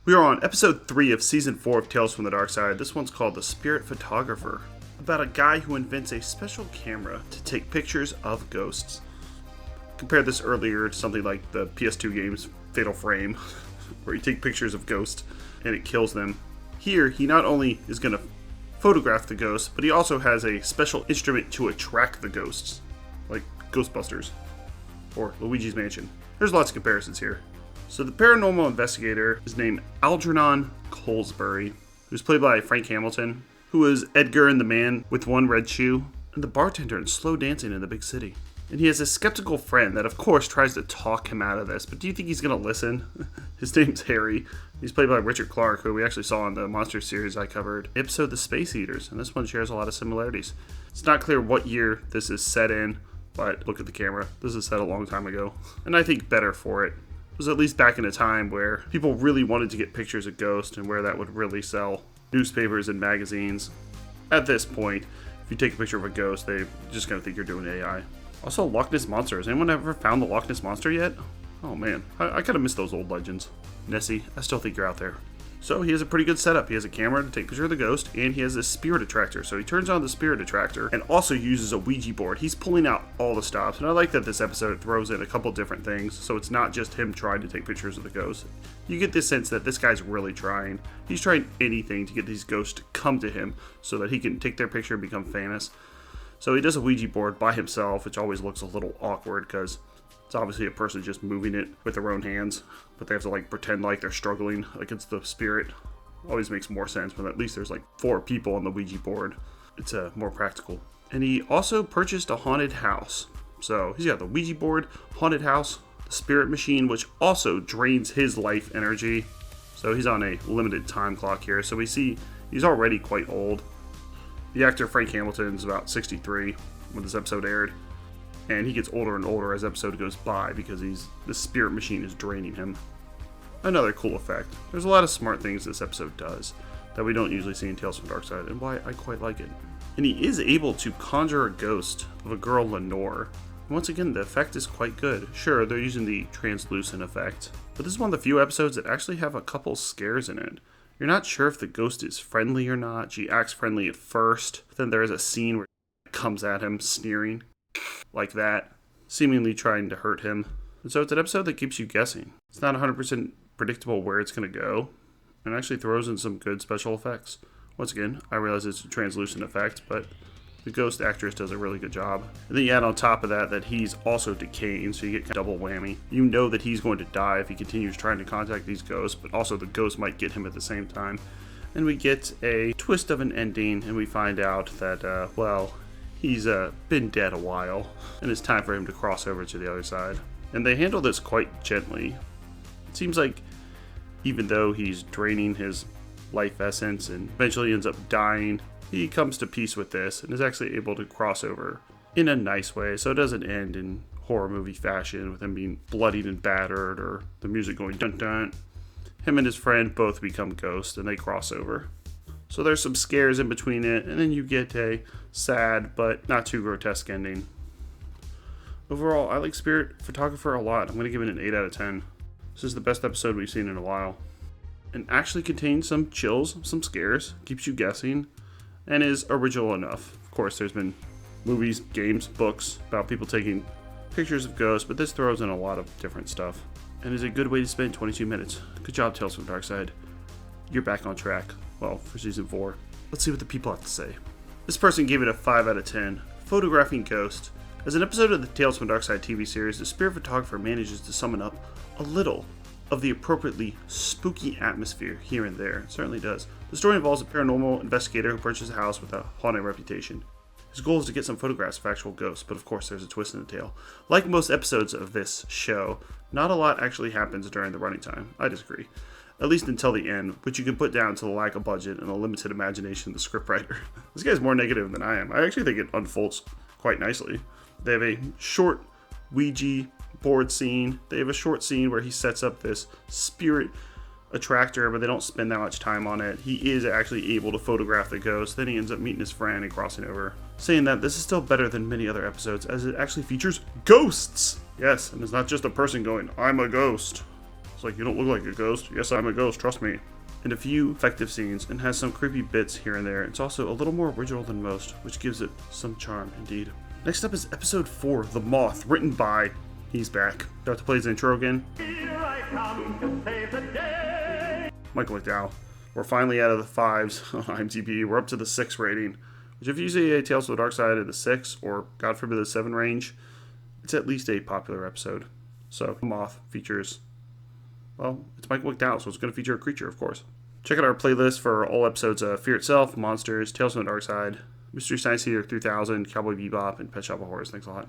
We are on episode 3 of season 4 of Tales from the Dark Side. This one's called The Spirit Photographer, about a guy who invents a special camera to take pictures of ghosts. Compare this earlier to something like the PS2 game's Fatal Frame, where you take pictures of ghosts and it kills them. Here, he not only is going to photograph the ghosts, but he also has a special instrument to attract the ghosts, like Ghostbusters or Luigi's Mansion. There's lots of comparisons here. So the paranormal investigator is named Algernon Colesbury, who's played by Frank Hamilton, who is Edgar in The Man with One Red Shoe, and the bartender in Slow Dancing in the Big City. And he has a skeptical friend that, of course, tries to talk him out of this. But do you think he's going to listen? His name's Harry. He's played by Richard Clark, who we actually saw in the Monster series I covered, episode The Space Eaters. And this one shares a lot of similarities. It's not clear what year this is set in, but look at the camera. This is set a long time ago. And I think better for it. It was at least back in a time where people really wanted to get pictures of ghosts and where that would really sell newspapers and magazines. At this point, if you take a picture of a ghost, they're just going to think you're doing AI. Also, Loch Ness Monster. Has anyone ever found the Loch Ness Monster yet? Oh man, I kind of miss those old legends. Nessie, I still think you're out there. So he has a pretty good setup. He has a camera to take a picture of the ghost, and he has a spirit attractor. So he turns on the spirit attractor and also uses a Ouija board. He's pulling out all the stops, and I like that this episode throws in a couple different things, so it's not just him trying to take pictures of the ghost. You get this sense that this guy's really trying. He's trying anything to get these ghosts to come to him so that he can take their picture and become famous. So he does a Ouija board by himself, which always looks a little awkward because it's obviously a person just moving it with their own hands, but they have to pretend like they're struggling against the spirit. Always makes more sense when at least there's 4 people on the Ouija board. It's more practical. And he also purchased a haunted house. So he's got the Ouija board, haunted house, the spirit machine, which also drains his life energy. So he's on a limited time clock here. So we see he's already quite old. The actor Frank Hamilton is about 63 when this episode aired. And he gets older and older as episode goes by because the spirit machine is draining him. Another cool effect. There's a lot of smart things this episode does that we don't usually see in Tales from the Dark Side, and why I quite like it. And he is able to conjure a ghost of a girl, Lenore. And once again, the effect is quite good. Sure, they're using the translucent effect, but this is one of the few episodes that actually have a couple scares in it. You're not sure if the ghost is friendly or not. She acts friendly at first, but then there is a scene where it comes at him sneering like that, seemingly trying to hurt him. And so it's an episode that keeps you guessing. It's not 100% predictable where it's going to go, and actually throws in some good special effects. Once again, I realize it's a translucent effect, but the ghost actress does a really good job. And then you add on top of that he's also decaying, so you get double whammy. You know that he's going to die if he continues trying to contact these ghosts, but also the ghost might get him at the same time. And we get a twist of an ending, and we find out that, he's been dead a while, and it's time for him to cross over to the other side. And they handle this quite gently. It seems like even though he's draining his life essence and eventually ends up dying, he comes to peace with this and is actually able to cross over in a nice way, so it doesn't end in horror movie fashion with him being bloodied and battered or the music going dun dun. Him and his friend both become ghosts and they cross over. So there's some scares in between it, and then you get a sad but not too grotesque ending. Overall, I like Spirit Photographer a lot. I'm going to give it an 8 out of 10. This is the best episode we've seen in a while. And actually contains some chills, some scares, keeps you guessing, and is original enough. Of course, there's been movies, games, books about people taking pictures of ghosts, but this throws in a lot of different stuff. And is a good way to spend 22 minutes. Good job, Tales from the Dark Side. You're back on track. Well, for season 4. Let's see what the people have to say. This person gave it a 5 out of 10. Photographing Ghost. As an episode of the Tales from the Dark Side TV series, the Spirit Photographer manages to summon up a little of the appropriately spooky atmosphere here and there. It certainly does. The story involves a paranormal investigator who purchases a house with a haunted reputation. His goal is to get some photographs of actual ghosts, but of course there's a twist in the tale. Like most episodes of this show, not a lot actually happens during the running time. I disagree. At least until the end, which you can put down to the lack of budget and the limited imagination of the scriptwriter. This guy's more negative than I am. I actually think it unfolds quite nicely. They have a short Ouija board scene. They have a short scene where he sets up this spirit attractor, but they don't spend that much time on it. He is actually able to photograph the ghost. Then he ends up meeting his friend and crossing over. Saying that this is still better than many other episodes as it actually features ghosts. Yes, and it's not just a person going, I'm a ghost. It's like, you don't look like a ghost. Yes, I'm a ghost, trust me. And a few effective scenes, and has some creepy bits here and there. It's also a little more original than most, which gives it some charm indeed. Next up is episode 4, The Moth, written by, he's back. Do I have to play his intro again? Here I come to save the day. Michael McDowell. We're finally out of the 5s on IMDb. We're up to the 6 rating, which if you see a Tales from the Dark Side of the 6, or God forbid the 7 range, it's at least a popular episode. So, Moth features, well, it's Michael McDowell, so it's going to feature a creature, of course. Check out our playlist for all episodes of Fear Itself, Monsters, Tales from the Dark Side, Mystery Science Theater 3000, Cowboy Bebop, and Pet Shop of Horrors. Thanks a lot.